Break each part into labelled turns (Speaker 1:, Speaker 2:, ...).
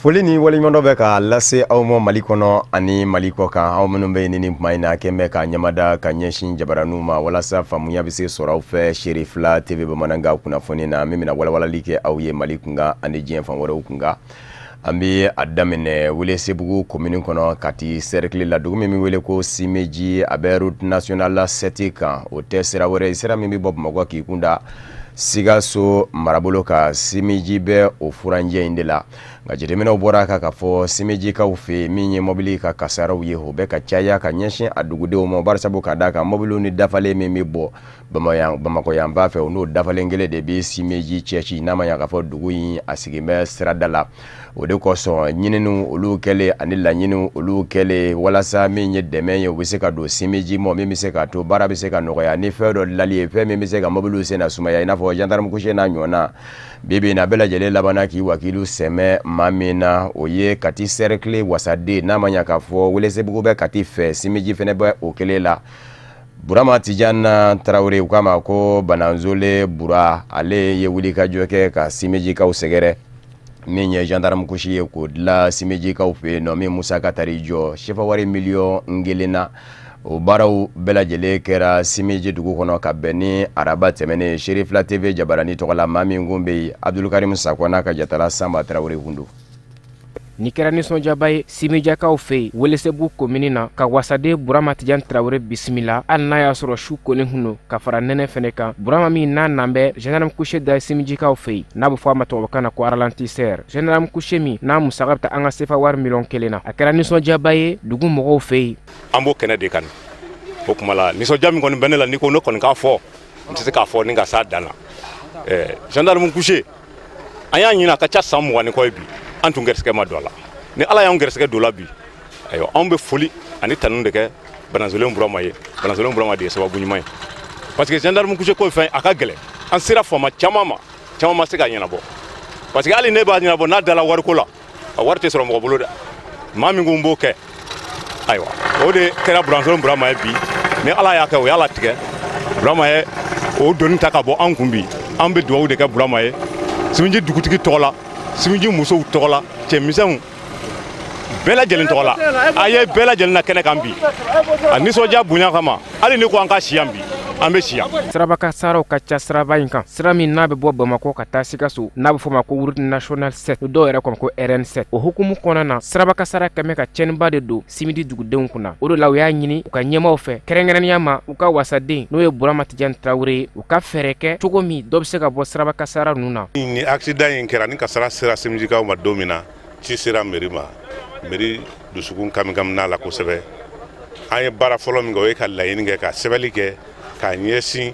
Speaker 1: Foli ni waleɲuman bɛ ka lase aw ma Mali kɔnɔ ani Mali kɔ kan aw minnu bɛ nin kuma in na kɛmɛ ka ɲamada ka ɲɛsin jabaraniw ma walasa faamuya bɛ se sɔrɔ aw fɛ CHERIFLA TV bamanankan kunnafoni na min bɛna walawalali kɛ aw ye Mali kunkan ani diɲɛ fan wɛrɛw kunkan. An bɛ a daminɛ Welesebugu commune kɔnɔ Kati cercle la dugu min bɛ wele ko Simeji a bɛ route nationale 7 kan o tɛ sira wɛrɛ ye sira min bɛ bɔ Bamakɔ k'i kunda Sikaso marabolo ka Simeji bɛ o furanjɛ in de la nka jateminɛw bɔra kan k'a fɔ Simejikaw fɛ min ye mobili ka kasaraw ye o bɛ ka caya ka ɲɛsin a dugudenw ma barisabu ka d'a kan mobiliw ni dafalen min bɛ bɔ Bamakɔ yan ba fɛ o n'o dafalen kelen de bɛ Simeji cɛci n'a ma ɲɛ k'a fɔ dugu in a sigin bɛ sirada la o de kosɔn ɲininiw olu kɛlen ani laɲiniw olu kɛlen walasa min ye dɛmɛ ye u bɛ se ka don Simeji ma min bɛ se ka to baara bɛ se ka nɔgɔya ni fɛn dɔ dilali ye fɛn min bɛ se ka mobiliw sen na sumaya i n'a fɔ gendarme couché n'a ɲɔgɔnna bibi na bɛɛ lajɛlen labanna k'i wakilu sɛmɛ maa min na o ye Kati cercle wasaden n'a ma ɲɛ k'a fɔ Welesebugu bɛ Kati fɛ Simeji fɛnɛ bɛ o kelen la Burama Tijana Tarawele u k'a ma ko Bananzole Bura ale ye wulikajɔ kɛ ka Simejikaw sɛgɛrɛ min ye gendarme couché ye k'o dilan Simejikaw fɛ yen nɔ min musaka taar'i jɔ sefa wari miliyɔn 1 na o baaraw bɛɛ lajɛlen kɛra Simeji dugu kɔnɔ ka bɛn ni araba tɛmɛnen CHERIFLA TV jabarani tɔgɔla maa min kun bɛ yen Abdulkarim Sakɔ n'a ka jatala Samba Tarawele kun don.
Speaker 2: Ni kɛra nisɔndiyaba ye Simejakaw fɛ yen Welesebugu commune na ka wasaden Burama Tijani Tarawele bisimila hali n'a y'a sɔrɔ su kolen kun don ka fara nɛnɛ fɛnɛ kan Burama min n'a nan bɛ gendarme couché da Simejikaw fɛ yen n'a bɛ fɔ a ma tubabukan na ko ralentisseur gendarme couché min n'a musaka bɛ taa an ka sefa wari miliyɔn 1 na a kɛra nisɔndiyaba ye dugu mɔgɔw fɛ yen.
Speaker 3: An b'o kɛnɛ de kan o kuma la nisɔndiya min kɔni bɛ ne la ni ko ne kɔni k'a fɔ n tɛ se k'a fɔ ni ka s'a dan na gendarme couché an y'a ɲini a ka ca san 20 ni kɔ ye bi an tun gɛrɛsɛgɛ ma don a la ni Ala y'an gɛrɛsɛgɛ don la bi ayiwa anw bɛ foli ani tanu de kɛ Bananzole Burama ye Bananzole Burama de ye sababu ɲuman ye parce que gendarme couché ko fɛn a ka gɛlɛn an sera fama caman ma se ka ɲɛnabɔ parce que hali ne b'a ɲɛnabɔ n'a dala wariko la a wari tɛ sɔrɔ mɔgɔ bolo dɛ maa min ko n b'o kɛ ayiwa o de kɛra Bananzole Burama ye bi ni Ala y'a kɛ o y'a latigɛ Burama ye o doni ta ka bɔ an kun bi an bɛ dugawu de kɛ Burama ye Simeji dugutigi tɔgɔ la Simeji musow tɔgɔ la cɛmisɛnw bɛɛ lajɛlen tɔgɔ la a ye bɛɛ lajɛlen na kɛnɛ kan bi a nisɔndiya bonya kama hali ni ko an ka si yan bi an bɛ si yan.
Speaker 2: Siraba kasaraw ka ca siraba in kan sira min n'a bɛ bɔ Bamakɔ ka taa Sikaso n'a bɛ fɔ ma ko route nationale 7 dɔw yɛrɛ kɔnɔ ko RN 7 o hukumu kɔnɔna na siraba kasara kɛmɛ ka cɛnniba de don Simeji dugudenw kunna o de la u y'a ɲini u ka ɲɛmaw fɛ kɛrɛnkɛrɛnnenya ma u ka wasaden n'o ye Burama Tijani Tarawele u ka fɛɛrɛ kɛ cogo min dɔ bɛ se ka bɔ siraba kasara ninnu na.
Speaker 4: Ni accident in kɛra ni kasara sera Simejikaw ma don min na ci sera mairie ma mairie dusukun kamikami n'a la kosɛbɛ an ye baara fɔlɔ min kɛ o ye ka laɲini kɛ ka sɛbɛnni kɛ ka ɲɛsin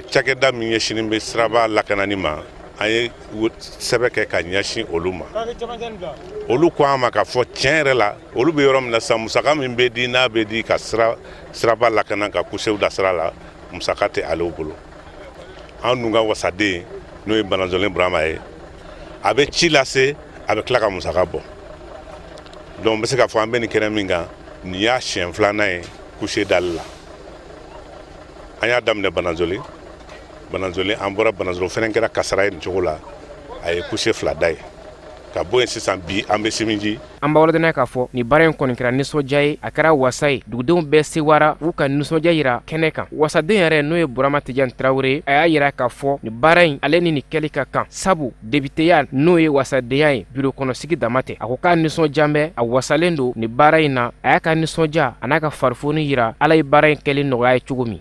Speaker 4: cakɛda min ɲɛsinnen bɛ siraba lakanani ma an ye sɛbɛn kɛ ka ɲɛsin olu ma olu ko an ma k'a fɔ tiɲɛ yɛrɛ la olu bɛ yɔrɔ min na sisan musaka min bɛ di n'a bɛ di ka siraba lakana ka kusew da sira la musaka tɛ ale bolo an dun ka wasaden n'o ye Bananzole Burama ye a bɛ ci lase a bɛ tila ka musaka bɔ donc n bɛ se k'a fɔ an bɛ nin kɛnɛ min kan nin y'a siɲɛ 2nan ye couché dali la an y'a daminɛ Bananzole an bɔra Bananzole fɛnɛ kɛra kasara ye nin cogo la a ye couché 2 da ye ka bɔ yen sisan bi an bɛ Simeji.
Speaker 2: An b'a waladana k'a fɔ nin baara in kɔni kɛra nisɔndiya ye a kɛra wasa ye dugudenw bɛɛ sewara u ka nisɔndiya yira kɛnɛ kan wasaden yɛrɛ n'o ye Burama Tijani Tarawele a y'a yira k'a fɔ nin baara in ale ni nin kɛli ka kan sabu debiteya n'o ye wasadenya ye biro kɔnɔsigi dama tɛ a ko k'a nisɔndiya bɛ a wasalen don nin baara in na a y'a ka nisɔndiya a n'a ka farifoni yira Ala ye baara in kɛli nɔgɔya ye cogo min.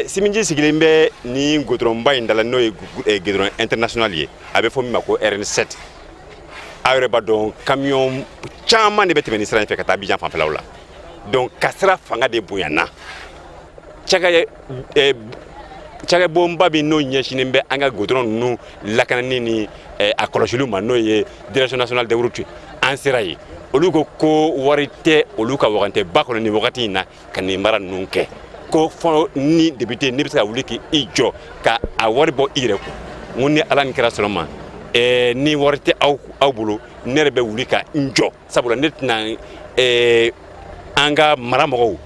Speaker 5: Simeji sigilen bɛ ni goudronba in dala n'o ye goudron international ye a bɛ fɔ min ma ko RN 7 a yɛrɛ b'a dɔn camion caman de bɛ tɛmɛ ni sira in fɛ ka taa Abidjan fanfɛlaw la donc ka sira fanga de bonyana cakɛbonba min n'o ɲɛsinnen bɛ an ka goudron ninnu lakanani ni a kɔlɔsiliw ma n'o ye direction nationale des routes an sera yen olu ko wari tɛ olu ka wagante ba kɔnɔ nin wagati in na ka nin baara ninnu kɛ ko fɔ ni député ne bɛ se ka wuli k'i jɔ ka a wari bɔ i yɛrɛ kun n ko ni Ala nin kɛra sɔrɔ ma ni wari tɛ aw bolo ne yɛrɛ bɛ wuli ka n jɔ sabula ne tɛna an ka maramɔgɔw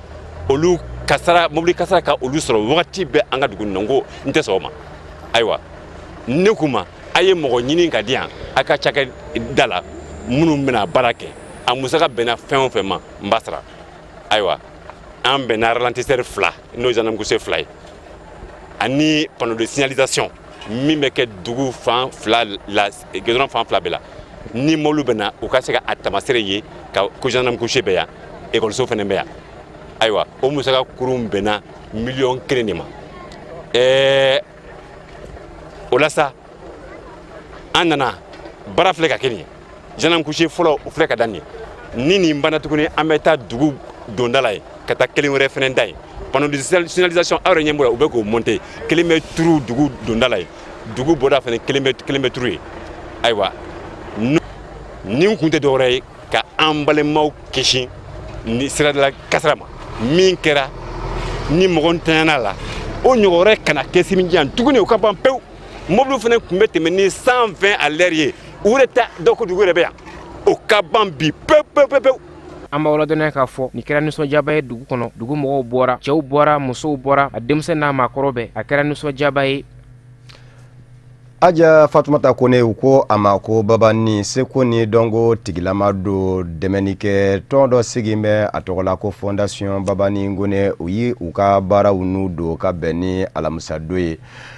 Speaker 5: olu kasara mobili kasara ka olu sɔrɔ wagati bɛɛ an ka dugu in na n ko n tɛ sɔn o ma ayiwa ne k'u ma aye mogo ɲini ka di yan a ka cakɛ da la minnu bɛna baara kɛ a musaka bɛnna fɛn o fɛn ma n b'a sara ayiwa an bɛnna ralentisseur 2 n'o ye gendarmerie 2 ye ani panneau de signalisation min bɛ kɛ dugu fan 2 la goudron fan 2 bɛɛ la ni mɔbili bɛna u ka se ka a tamasere ye ka ko gendarmerie bɛ yan ekɔliso fana bɛ yan ayiwa o musaka kurun bɛnna miliyɔn 1 de ma o la sa an nana baara filɛ ka kɛ nin ye gendarmerie fɔlɔ o filɛ ka da nin ye ni nin banna tuguni an bɛ taa dugu donda la ye ka taa kelen wɛrɛ fɛnɛ da ye panneau de signalisation aw yɛrɛ ɲɛ b'o la u bɛ k'o monter kelen bɛ turu dugu donda la ye dugu bɔda fɛnɛ kelen bɛ turu ye ayiwa nin kun tɛ dɔwɛrɛ ye ka an balimaw kisi ni siradala kasara ma min kɛra ni mɔgɔ ntanyana la o ɲɔgɔn wɛrɛ kana kɛ sini jan tuguni o ka ban pewu mobili fɛnɛ kun bɛ tɛmɛ ni 120 à l'heure ye u yɛrɛ ta dɔw ko dugu yɛrɛ bɛ yan o ka ban bi pewu
Speaker 2: an b'a ladɔnniya k'a fɔ nin kɛra nisɔndiyaba ye dugu kɔnɔ dugu mɔgɔw bɔra cɛw bɔra musow bɔra a denmisɛn n'a maakɔrɔ bɛɛ a kɛra nisɔndiyaba ye
Speaker 1: Aja Fatumata Kone u ko a ma ko baba ni seko ni dongo tigilama do dɛmɛni kɛ tɔn dɔ sigin bɛ a tɔgɔ la ko fondation baba ni ngone u yi u ka baaraw n'u don ka bɛn ni alamisa do ye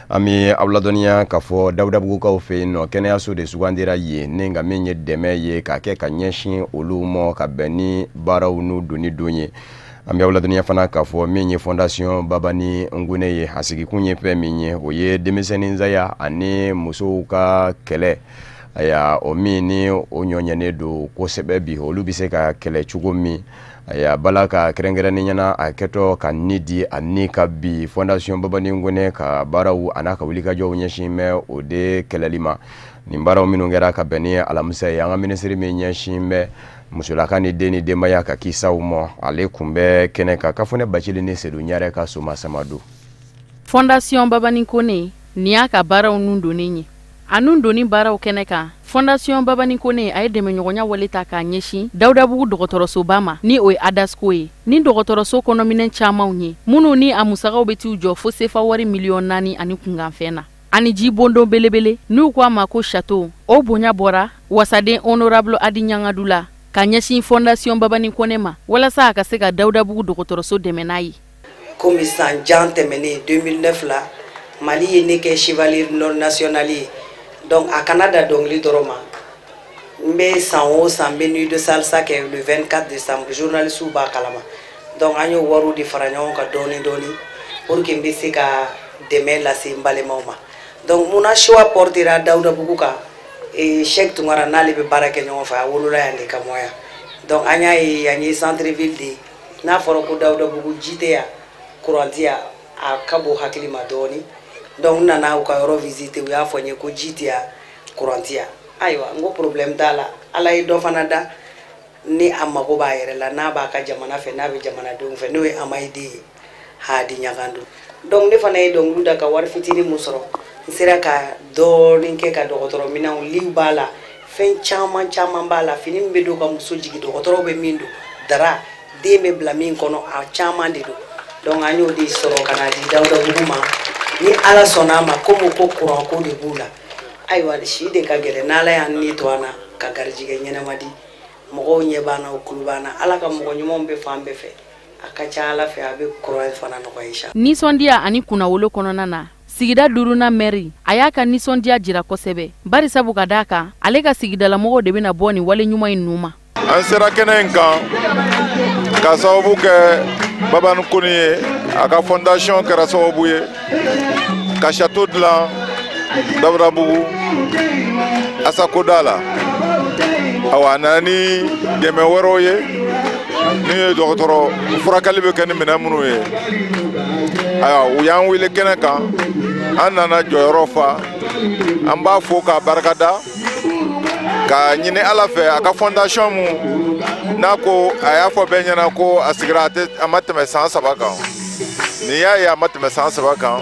Speaker 1: an bɛ aw ladɔnniya k'a fɔ Dawudabugukaw fɛ yen nɔ kɛnɛyaso de sugandira yen ni nka min ye dɛmɛ ye k'a kɛ ka ɲɛsin olu ma ka bɛn ni baaraw n'u donni don ye an bɛ aw ladɔnniya fana k'a fɔ min ye fondation baba ni ngone ye a sigikun ye fɛn min ye o ye denmisɛnnin zaya ani musow ka kɛlɛ aya o min ni o ɲɔɲɛnen don kosɛbɛ bi olu bɛ se ka kɛlɛ cogo min aya bala ka kɛrɛnkɛrɛnnen ɲɛna a kɛtɔ ka ni di ani ka bi fondation baba ni ngone ka baaraw a n'a ka wulikajɔw ɲɛsin bɛ o de kɛlɛli ma nin baaraw minnu kɛra ka bɛn ni alamisa ye an ka minisiri min ɲɛsin bɛ musolaka ni den ni denbaya ka kisaw ma ale kun bɛ kɛnɛ kan ka fɔ ne Bacili ni Sedu Ɲare ka soma samadu
Speaker 6: fondation baba ni kone ni y'a ka baaraw nun donnen ye a nun donni baaraw kɛnɛ kan fondation baba ni kone a ye dɛmɛɲɔgɔnya wale ta k'a ɲɛsin Dawudabugu dɔgɔtɔrɔsoba ma ni o ye Adasko ye ni dɔgɔtɔrɔso kɔnɔminɛn camanw ye minnu ni a musagaw bɛ t'u jɔ fo sefa wari miliyɔn 4 ani kunkanfɛn na ani jibondon belebele n'u ko a ma ko château o bonya bɔra wasaden honorable Adi Ɲangadu la ka ɲɛsin fondation baba ni kone ma walasa a ka se ka Dawudabugu dɔgɔtɔrɔso dɛmɛ n'a ye
Speaker 7: komi san jan tɛmɛnen 2009 la Mali ye ne kɛ chevalier non national ye donc a kana da dɔnkili dɔrɔn ma n bɛ san o san bɛ nuit de salsa kɛ le 24 décembre journalistes b'a kalama donc an y'o wariw de fara ɲɔgɔn kan dɔɔni pour que n bɛ se ka dɛmɛ lase n balimaw ma donc mun na choix portera Dawudabugu kan Cheikh Tunkara n'ale bɛ baara kɛ ɲɔgɔn fɛ a wolola yan de ka mɔya donc an y'a ye yan ye centre ville de n'a fɔra ko Dawudabugu ji tɛ yan courant tɛ yan a ka bon hakili ma dɔɔni donc n nana u ka yɔrɔ visiter u y'a fɔ n ye ko ji tɛ yan courant tɛ yan ayiwa n ko problème t'a la ala ye dɔ fana da ni a mago b'a yɛrɛ la n'a b'a ka jamana fɛ n'a bɛ jamanadenw fɛ n'o ye Amayidi ye Hadi Ɲagandu donc ne fana ye dɔnkiliw da ka wari fitinin mun sɔrɔ n sera ka dɔɔnin kɛ ka dɔgɔtɔrɔ minɛnw liw b'a la fɛn caman b'a la fini min bɛ don ka muso jigin dɔgɔtɔrɔw bɛ min don dara den bɛ bila min kɔnɔ a caman de don donc an y'o de sɔrɔ ka na di Dawudabugu ma ni ala sɔnna a ma komi ko courant ko de b'u la ayiwa si de ka gɛlɛn n'ala y'an ni to an na ka garijɛgɛ ɲɛnama di mɔgɔw ɲɛ b'an na u kulo b'an na ala ka mɔgɔ ɲumanw bɛ fan bɛɛ fɛ a ka ca ala fɛ a bɛ courant fana nɔgɔya
Speaker 6: nisɔndiya ani kunnawolo kɔnɔna na sigida 4nan maire a y'a ka nisɔndiya jira kosɛbɛ bari sabu ka d'a kan ale ka sigidalamɔgɔw de bɛna bɔ nin wale ɲuman in nu ma
Speaker 8: an sera kɛnɛ in kan ka sababu kɛ baba ni kone ye a ka fondation kɛra sababu ye ka château dilan Dawudabugu Asakoda la awa a nana ni dɛmɛ wɛrɛw ye min ye dɔgɔtɔrɔ furakɛli bɛ kɛ ni minɛn minnu ye ayiwa u y'an wele kɛnɛ kan an nana jɔyɔrɔ fa an b'a fo k'a barikada ka ɲini ala fɛ a ka fondation mun n'a ko a y'a fɔ bɛɛ ɲɛna ko a sigira a ma tɛmɛ san 3 kan nin y'a ye a ma tɛmɛ san 3 kan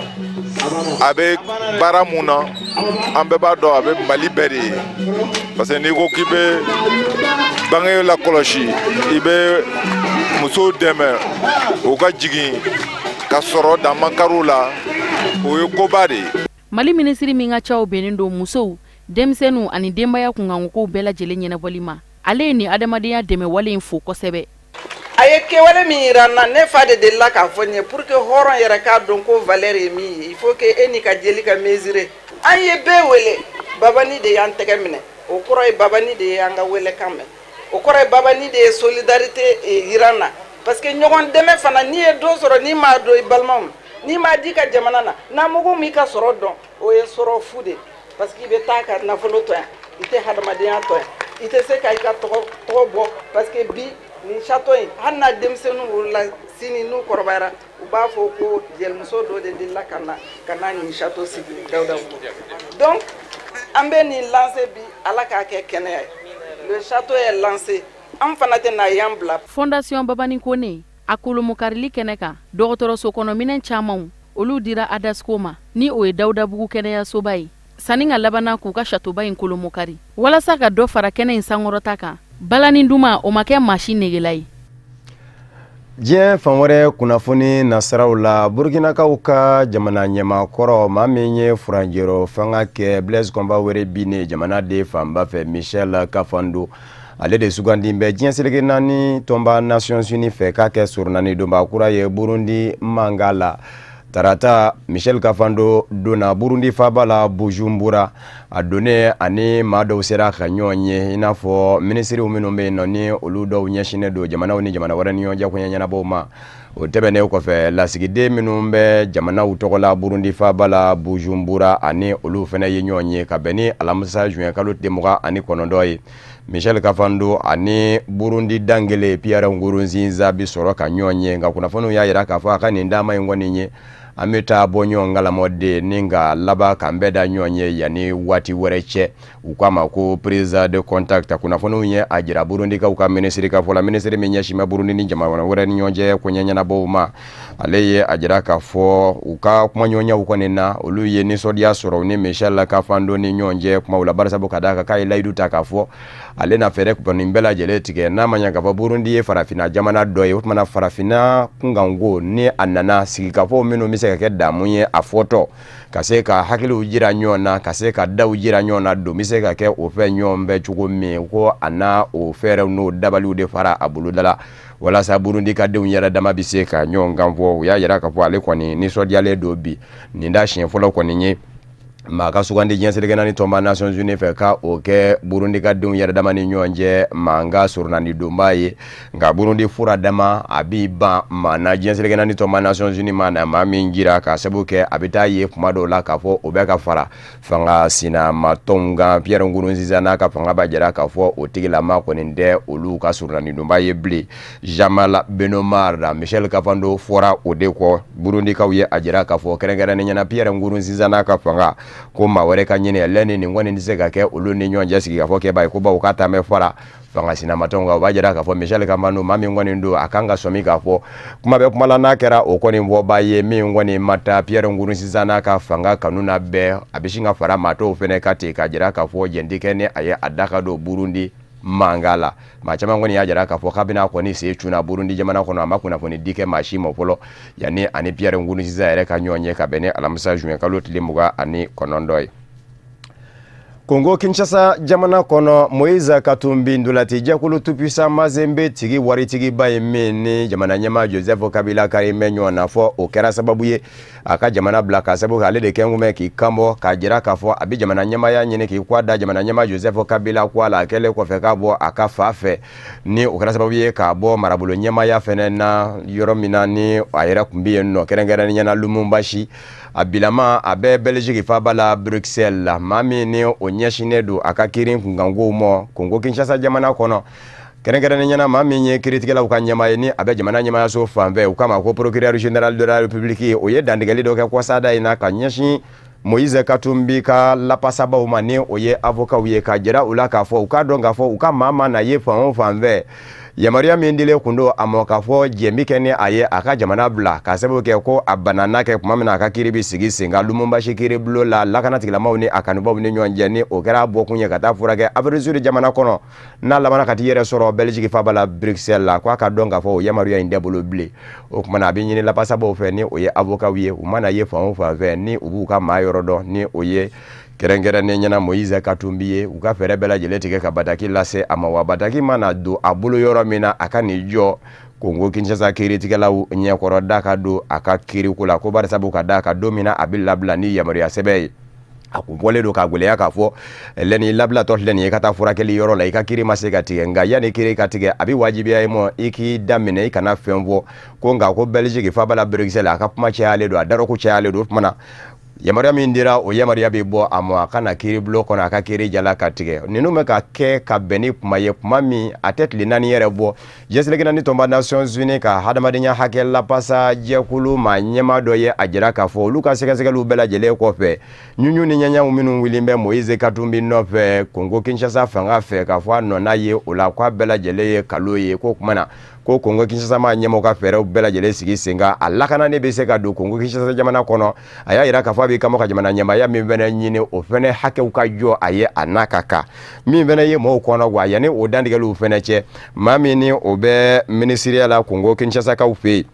Speaker 8: a bɛ baara mun na an bɛɛ b'a dɔn a bɛ Mali bɛɛ de ye parce que n'i ko k'i bɛ bange la kɔlɔsi i bɛ musow dɛmɛ u ka jigin ka sɔrɔ dan mankariw la o ye koba de ye
Speaker 6: Mali minisiri min ka caw bennen don musow denmisɛnninw ani denbaya kunkanko bɛɛ lajɛlen ɲɛnabɔli ma ale ni adamadenya dɛmɛ wale in fo kosɛbɛ.
Speaker 9: A ye kɛwale min yira na ne fa de delila k'a fɔ n ye pour que hɔrɔn yɛrɛ k'a dɔn ko valeur ye min ye il faut que e n'i ka jeli ka mesurer. An ye bɛɛ wele babani de y'an tɛgɛ minɛ o kɔrɔ ye babani de ye an ka welekan mɛn o kɔrɔ ye babani de ye solidarité yira na parce que ɲɔgɔn dɛmɛ fana n'i ye dɔ sɔrɔ n'i m'a dɔn i balimaw ma n'i m'a di ka jamana na n'a mugu m'i ka sɔrɔ dɔn o ye sɔrɔ fu de parce que i bɛ taa ka nafolo to yan i tɛ hadamadenya to yan i tɛ se ka i ka tɔgɔ bɔ parce que bi nin château in hali n'a denmisɛnninw wolola sini n'u kɔrɔbayara u b'a fɔ ko jelimuso dɔ de delila ka na nin château sigi Dawudabugu donc an bɛ nin lancer bi ala k'a kɛ kɛnɛya ye le château est lancé an fana tɛ na y'an bila.
Speaker 6: Fondation Babani Kone a kolomokarili kɛnɛ kan dɔgɔtɔrɔso kɔnɔ minɛn camanw olu dira Adasko ma ni o ye Dawudabugu kɛnɛyasoba ye sani ka labana k'u ka châteauba in kolomokari walasa ka dɔ fara kɛnɛ in sankɔrɔta kan. Balani duma o ma kɛ maasi negela ye.
Speaker 1: Diɲɛ fan wɛrɛ kunnafoni nasaraw la Burkinakaw ka jamana ɲɛmakɔrɔ maa min ye furanjɛrɔ fanga kɛ Blaise Compaoré binne jamana de fanba fɛ Michel Kafando ale de sugandi bɛ diɲɛ seleke naani tɔnba Nations Unies fɛ k'a kɛ surunani donba kura ye Burundi Mangala. Tarata Michel Kafando donna Burundi faba la Bujumbura a donné ani maa dɔw sera ka ɲɔgɔn ye i n'a fɔ minisiriw minnu bɛ yen nɔ ni olu dɔw ɲɛsinnen don jamanaw ni jamana wɛrɛ ni ɲɔgɔn cɛ koɲɛ ɲɛnabɔw ma o tɛmɛnen kɔfɛ lasigiden minnu bɛ jamanaw tɔgɔ la Burundi faba la Bujumbura ani olu fana ye ɲɔgɔn ye ka bɛn ni alamisa juin kalo tile 29 ye Michel Kafando ani Burundi dangele Pierre Nkurunziza bi sɔrɔ ka ɲɔgɔn ye nka kunnafoniw y'a yira k'a fɔ a ka nin dama in kɔni ye an bɛ taa bɔ ɲɔgɔn ngalamɔden ni ka laban k'an bɛɛ da ɲɔgɔn ye yanni waati wɛrɛ cɛ u k'a ma ko président de contact kunnafoniw ye a jira Burundikaw ka minisiri ka fɔ la minisiri min ɲɛsin bɛ Burundi ni jamana wɛrɛ ni ɲɔgɔn cɛ ko ɲɛɲɛnabɔw ma ale ye a jira k'a fɔ u ka kumaɲɔgɔnyaw kɔni na olu ye nisɔndiya sɔrɔ ni Michel Kafando ni ɲɔgɔn cɛ kumaw la barisa bɔ ka d'a kan k'a ye layidu ta k'a fɔ ale na fɛɛrɛ kɔni bɛɛ lajɛlen tigɛ n'a ma ɲɛ k'a fɔ Burundi ye farafinna jamana dɔ ye o tumana farafinna kunkanko ni a nana sigikafɔw minnu bɛ se ka kɛ damu ye a fɔtɔ ka se ka hakiliw jira ɲɔgɔn na ka se ka daw jira ɲɔgɔn na don bɛ se ka kɛ o fɛ ɲɔgɔn bɛ cogo min ko a n'a o fɛɛrɛw n'o dabaliw de fara a boloda la walasa Burundi ka denw yɛrɛ dama bɛ se ka ɲɔgɔn kan fɔ u y'a yira k'a fɔ ale kɔni nisɔndiyalen don bi nin da siɲɛ fɔlɔ kɔni ye maa ka sugandi diɲɛ seleke naani tɔnba Nations Unies fɛ ka o kɛ Burundi ka denw yɛrɛ dama ni ɲɔgɔn cɛ mankan surunani donba ye nka Burundi fura dama a b'i ban maa na diɲɛ seleke naani tɔnba Nations Unies ma na maa min jira ka sabu kɛ a bɛ taa ye kuma dɔw la k'a fɔ o bɛ ka fara fanga sinamatɔnw kan Pierre Nkurunziza n'a ka fanga b'a jira k'a fɔ o tigilama kɔni tɛ olu ka surunani donba ye bilen Jamal Benomar Michel Kafando fɔra o de kɔ Burundikaw ye a jira k'a fɔ kɛrɛnkɛrɛnnen ɲɛna Pierre Nkurunziza n'a ka fanga ko maa wɛrɛ ka ɲini lɛni nin kɔni tɛ se ka kɛ olu ni ɲɔgɔn cɛ sigi k'a fɔ kɛ b'a ye ko baw k'a ta mɛn fara fanga sinamatɔnw kan o b'a jira k'a fɔ Michel Kafando maa min kɔni don a kan ka sɔmi k'a fɔ kuma bɛ kuma la n'a kɛra o kɔni fɔba ye min kɔni ma taa Pierre Nkurunziza n'a ka fanga kanu na bɛɛ a bɛ sin ka fara maa tɔw fɛnɛ ka ten k'a jira k'a fɔ jɛn tɛ kɛ ni a ye a da ka don Burundi Mangala maa caman kɔni y'a jira k'a fɔ k'a bɛna kɔni sen cunna Burundi jamana kɔnɔ a ma kunnafoni di kɛ maa si ma fɔlɔ yanni ani Pierre Nkurunziza yɛrɛ ka ɲɔgɔn ye ka bɛn ni alamisa juin kalo tile 29 ye. Congo Kinshasa jamana kono Moïse Katumbi ndolati jɛkulu tupisa mazembe tigi waritigi ba ye min ni jamana ɲɛma Joseph Kabila kari mɛ ɲɔgɔn na fɔ o kɛra sababu ye a ka jamana bila ka sababu ale de kɛngumɛ k'i kanbɔ k'a jira k'a fɔ a bɛ jamana ɲɛmaya ɲini k'i kɔ da jamana ɲɛma Joseph Kabila kɔ a la a kɛlen kɔfɛ k'a bɔ a ka fa fɛ ni o kɛra sababu ye k'a bɔ marabolo ɲɛmaya fɛnɛ na yɔrɔ min na ni a yɛrɛ tun bɛ yen nɔ kɛrɛnkɛrɛnnen ɲɛna Lumumbashi a bilama a bɛ Belgique faba la Bruxelles la maa min ni o ɲɛsinnen don a ka kirin kunkankow ma Congo Kinshasa jamana kɔnɔ kɛrɛnkɛrɛnnen ɲɛna maa min ye kiiritigɛlaw ka ɲɛmaa ye ni a bɛ jamana ɲɛmaayaso fan fɛ u kama ko procureur général de la République o ye dantigɛli dɔ kɛ kɔsada in na ka ɲɛsin Moïse Katumbi ka lapasabaw ma ni o ye avocat ye ka jira u la k'a fɔ u ka dɔn k'a fɔ u ka maa ma na ye fan o fan fɛ yamaruya min dilen kun don a ma k'a fɔ jɛnbi kɛ ni a ye a ka jamana bila ka sababu kɛ ko a banana kɛ kuma min na a ka kiiri bi sigi sen kan Lumumbashi kiiri bulon la lakana tigilamaw ni a kanubaw ni ɲɔgɔn cɛ ni o kɛra bɔkun ye ka taa furakɛ Afrique du Sud jamana kɔnɔ n'a labana ka t'i yɛrɛ sɔrɔ Belgique faba la Bruxelles la k'a ka dɔn k'a fɔ o yamaruya in tɛ bolo bilen o kuma na a bɛ ɲini lapasabaw fɛ ni o ye avocat ye u mana ye fan o fan fɛ ni u b'u ka maa yɔrɔ dɔn ni o ye kɛrɛnkɛrɛnnen ɲɛna Moïse Katumbi ye u ka fɛɛrɛ bɛɛ lajɛlen tigɛ ka bataki lase a ma wa bataki mana don a bolo yɔrɔ min na a ka n'i jɔ Kongo Kinshasa kiiritigɛlaw ɲɛkɔrɔ da ka don a ka kiiriko la ko bari sabu ka da ka don min na a bɛ labila ni yamaruya sɛbɛn ye a kun bɔlen don ka gwɛlɛya k'a fɔ lɛni labilatɔ filɛ nin ye ka taa furakɛli yɔrɔ la i ka kiiri ma se ka tigɛ nka yanni kiiri ka tigɛ a bɛ wajibiya i ma i k'i daminɛ i kana fɛn fɔ ko nka ko Belgique fa bala Bruxelles a ka kuma cayalen don a darɔ ko cayalen don o tuma na yamaruya min dira o yamaruya bɛ bɔ a ma a kana kiiri bulon kɔnɔ a ka kiiri jala ka tigɛ ninnu bɛ ka kɛ ka bɛn ni kuma ye kuma min a tɛ tile 4 yɛrɛ bɔ jɛnsɛnɛkɛla ni tɔnba Nations Unies ka hadamadenya hakɛ lapasa jɛkulu ma ɲɛma dɔ ye a jira k'a fɔ olu ka sɛgɛsɛgɛliw bɛɛ lajɛlen kɔfɛ ɲuɲu ni ɲɛɲɛw minnu wililen bɛ Moïse Katumbi nɔfɛ Kongo Kinshasa fanga fɛ k'a fɔ a nɔna ye o la k'a bɛɛ lajɛlen ye kalo ye ko kuma na ko Kongo Kinshasa ma ɲɛmɔgɔ ka fɛɛrɛw bɛɛ lajɛlen sigi sen kan a lakana ne bɛ se ka don Kongo Kinshasa jamana kɔnɔ a y'a yira k'a fɔ a bɛ kama ka jamana ɲɛmaaya min fɛnɛ ɲini o fɛnɛ hakɛw ka jɔ a ye a n'a ka kan min fɛnɛ ye mɔgɔw kɔnɔ wa yanni o dantigɛliw fɛnɛ cɛ maa min ni o bɛ minisiriya la Kongo Kinshasa kaw fɛ yen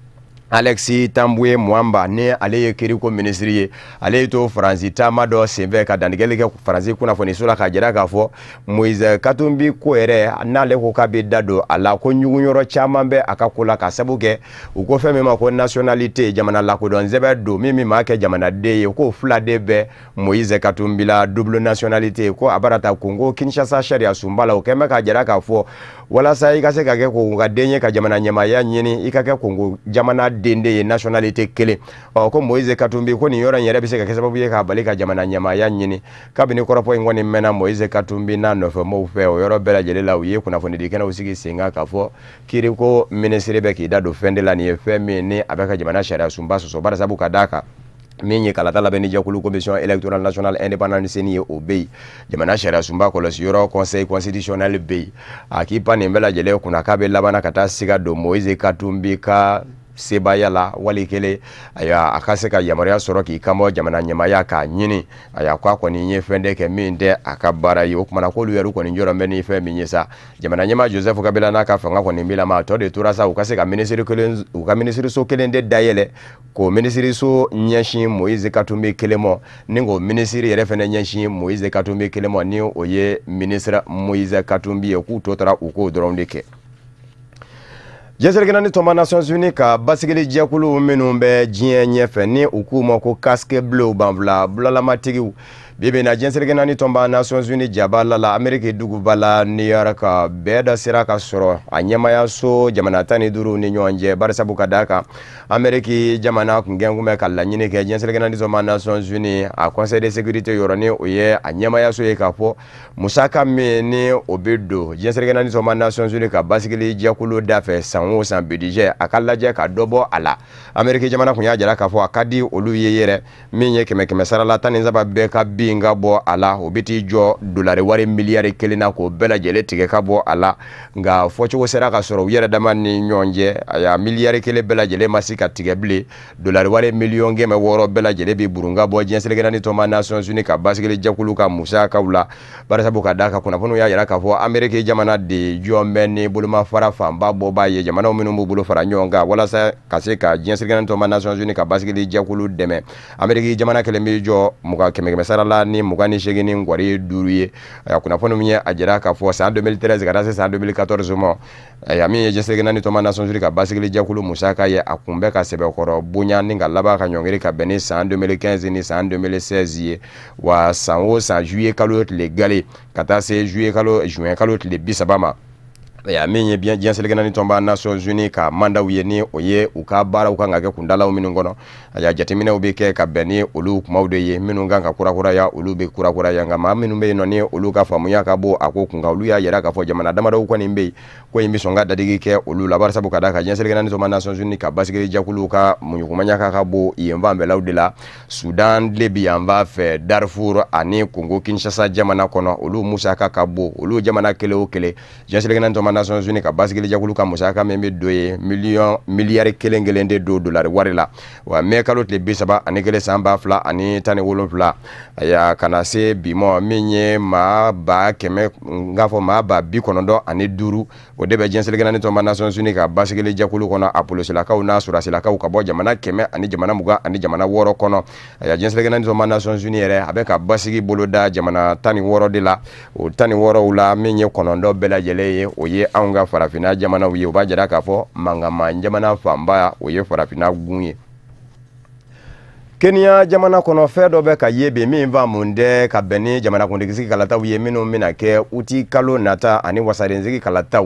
Speaker 1: Alexis Tamboué Mwamba ne ale ye kiriko ministri ye ale ye to Faransi taama dɔ senfɛ ka dantigɛli kɛ Faransi kunnafoniso la ka jira k'a fɔ Moïse Katumbi ko yɛrɛ n'ale ko k'a bɛ da don a la ko ɲugunyɔrɔ caman bɛ a ka ko la ka sabu kɛ u ko fɛn min ma ko nationalité jamana lakodɔn sɛbɛn don min m'a kɛ jamanaden ye ko fila de bɛ Moïse Katumbi la double nationalité ko a bara ta Kongo Kinshasa sariya sunba la o kɛn bɛ ka jira k'a fɔ walasa i ka se ka kɛ Kongo ka den ye ka jamana ɲɛmaaya ɲini i ka kɛ Kongo jamana dende ye nationalité kelen ko Moïse Katumbi ko nin yɔrɔ in yɛrɛ bɛ se ka kɛ sababu ye ka bali ka jamana ɲɛmaaya ɲini kabini kɔrɔfɔ in kɔni mɛnna Moïse Katumbi n'a nɔfɛmɔgɔw fɛ o yɔrɔ bɛɛ lajɛlen la u ye kunnafoni di kɛnɛw sigi sen kan k'a fɔ kiiriko ministre bɛ k'i da don fɛn de la nin ye fɛn min ni a bɛ ka jamana sariya sunba sɔsɔ bari sabu ka d'a kan min ye kalata labɛn ni jɛkulu commission électorale nationale indépendante ye o bɛ yen jamana sariya sunba kɔlɔsiyɔrɔ conseil constitutionnel bɛ yen a k'i pan nin bɛɛ lajɛlen kunna k'a bɛ labanna ka taa siga don Moïse Katumbi ka sebaya la wali kelen a ka se ka yamaruya sɔrɔ k'i kanbɔ jamana ɲɛmaaya k'a ɲini a y'a ko a kɔni ye fɛn de kɛ min tɛ a ka baara ye o kumana k'olu yɛrɛ kɔni jɔrɔ bɛ ni fɛn min ye sa jamana ɲɛmaa Joseph Kabila n'a ka fanga kɔni bɛ lama a tɔ de tora sa u ka se ka minisiriso kelen de dayɛlɛ k'o minisiriso ɲɛsin Moïse Katumbi kelen mɔ ni k'o minisiri yɛrɛ fɛnɛ ɲɛsin Moïse Katumbi kelen mɔ ni o ye ministre Moïse Katumbi ye k'u tɔ tora u k'o dɔrɔn de kɛ jɛnsɛnɛkɛla ni tɔnba Nations Unies ka basigili jɛkulu minnu bɛ diɲɛ ɲɛfɛ ni u k'u ma ko casque bleu banfula bulalamaatigiw bibi na jɛnsɛnɛkɛla ni tɔnba Nations Unies jabala la Amérique duguba la New York bɛɛ da sera ka sɔrɔ a ɲɛmayaso jamana 15 ni ɲɔgɔn cɛ bari sabu ka d'a kan Amérique jamana kun gɛn kun bɛ ka laɲini kɛ jɛnsɛnɛkɛla ni tɔnba Nations Unies a conseil de sécurité yɔrɔ ni o ye a ɲɛmayaso ye k'a fɔ musaka min ni o bɛ don jɛnsɛnɛkɛla ni tɔnba Nations Unies ka basigili jɛkulu da fɛ san o san budget a ka lajɛ ka dɔ bɔ a la Amérique jamana kun y'a jira k'a fɔ a ka di olu ye yɛrɛ min ye 100 sara la 13 bɛɛ ka bin ka bɔ a la o bɛ t'i jɔ dolari wari miliyari 1 na k'o bɛɛ lajɛlen tigɛ ka bɔ a la nka fɔcogo sera ka sɔrɔ u yɛrɛ dama ni ɲɔgɔn cɛ a y'a miliyari 1 bɛɛ lajɛlen ma se ka tigɛ bilen dolari wari miliyɔn 600 bɛɛ lajɛlen bɛ burun ka bɔ jɛnsɛnɛkɛla ni tɔnba Nations Unies ka basigili jɛkulu ka musakaw la bari sabu ka d'a kan kunnafoniw y'a jira k'a fɔ Amérique jamana de jɔn bɛ ni bolomafara fanba bɔbaa ye jamanaw minnu b'u bolo fara ɲɔgɔn kan walasa ka se ka jɛnsɛnɛkɛla ni tɔnba Nations Unies ka basigili jɛkulu dɛmɛ Amérique jamana kelen bɛ jɔ 100 sara la ni 28 ni ngwari 5 ye a kunnafoni min ye a jira k'a fɔ san 2013 ka taa se san 2014 ma a min ye jɛnsɛnɛkɛla ni tɔnba Nations Unies ka basigili jɛkulu musaka ye a kun bɛ ka sɛbɛkɔrɔ bonya ni ka laban ka ɲɔngiri ka bɛn ni san 2015 ni san 2016 ye wa san o san juillet kalo tile gale ka taa se juin kalo tile 30 ma min ye jɛnsɛnɛkɛla ni tɔnba Nations Unies ka mandaw ye ni o ye u ka baaraw kan ka kɛ kundalaw minnu kɔnɔ a y'a jateminɛw bɛ kɛ ka bɛn ni olu kumaw de ye minnu kan ka kurakuraya olu bɛ kurakuraya nka maa minnu bɛ yen nɔ ni olu ka faamuya ka bɔ a ko kun kan olu y'a yira k'a fɔ jamana damadɔw kɔni bɛ yen ko in bɛ sɔn ka dadigi kɛ olu la bari sabu ka d'a kan jɛnsɛnɛkɛla ni tɔnba Nations Unies ka basigili jɛkulu ka muɲukumanya ka bɔ yen fan bɛɛlaw de la Sudan de bɛ yan fan fɛ Darfur ani Kongo Kinshasa jamana kɔnɔ olu musaka ka bɔ olu jamana kelen o kelen jɛnsɛnɛkɛla ni tɔnba Nations Unies ka basigili jakulu ka musaka membe doye miliyari kelengele do dollar warila wa me kalo tile 30 ani kele samba fla ani tani wolofla ya kana se bimo minye ma ba keme ngafo ma ba bi konondo ani duru o debe jensele gana to Nations Unies ka basigili jakulu kono apolo sila ka una sura sila ka ka bo jamana keme ani jamana muga ani jamana woro kono ya jensele gana to Nations Unies re abe ka basigi boloda jamana tani woro de la o tani woro ula minye konondo bela jeleye o ye anga farafina jamana wiye o ba jara ka fo mangama jamana famba o ye farafina gunye Kenya jamana kono fedo be ka yebe min va munde ka beni jamana kundikisi kalata wiye minu minake uti kalo nata ani wasarenzi kalata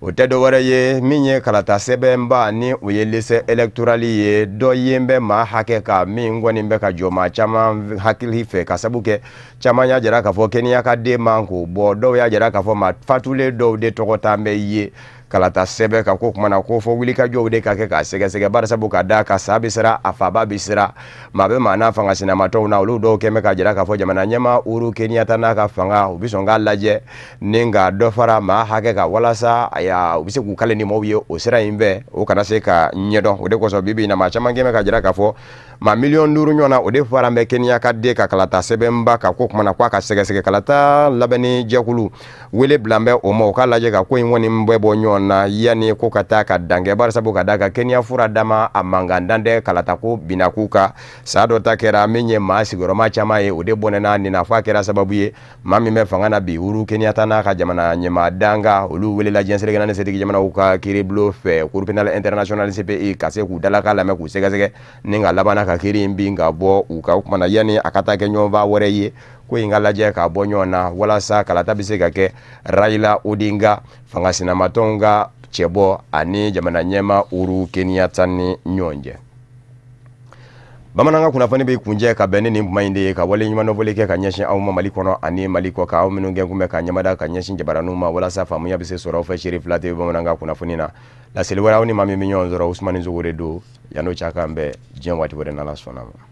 Speaker 1: o tedo wara ye minye kalata sebemba ni uye lise electorali ye do yembe ma hake ka mingwani mbe ka joma chama hakili fe ka sabuke chama nya jara ka fo Kenya ka de manko bodo ya jara ka fo ma fatule do de tokota mbe ye kalata sebe ka ko kuma na ko fo wili ka jo de ka ke ka sege bar sabu ka da ka sabisira afaba bisira mabe mana fanga sina mato na ulu do ke me ka jira ka fo jamana nyama uru Kenya tana ka fanga ubisonga laje ninga do fara ma hake ka walasa aya ubise ku kale ni mo wiye o sira imbe o kana se ka nyedo o de ko so bibi na ma chama ngeme ka jira ka fo ma million nuru nyona o de fara me Kenya ka de ka kalata sebe mba ka ko kuma na kwa ka sege kalata labani jakulu wele blambe o mo ka laje ka ko woni mbebo na yani ko kata ka dange bar sabu ka daga Kenya fura dama amangandande kalata ko binakuka sado takera minye masigoro machama ye ode bonena ni nafa kera sababu ye mami me fangana bi uru Kenya tana ka jamana nyema danga ulu wele la jensele gana setiki jamana uka kiri blo fe cour penal international CPI kase ku dala kala me ku sega ninga labana ka kiri mbinga bo uka kuma na yani akata kenyo ba wore ye ko ingalaje ka bonyona wala sa kalata bisega ke Raila Odinga fangasina matonga chebo ani jamana nyema uru Kenya tani nyonje bamananga kuna fani be kunje ka beni ni mainde ka wale nyuma no voleke ka nyeshin au malikono ani maliko ka au minunge ngume ka nyamada ka nyeshin jabaranuma wala sa famu ya bise sora ofa CHERIFLA TV bamananga kuna funina la selwara oni mami minyo nzora Usman Nzogore do yano chaka mbe jen wati wore na la sonama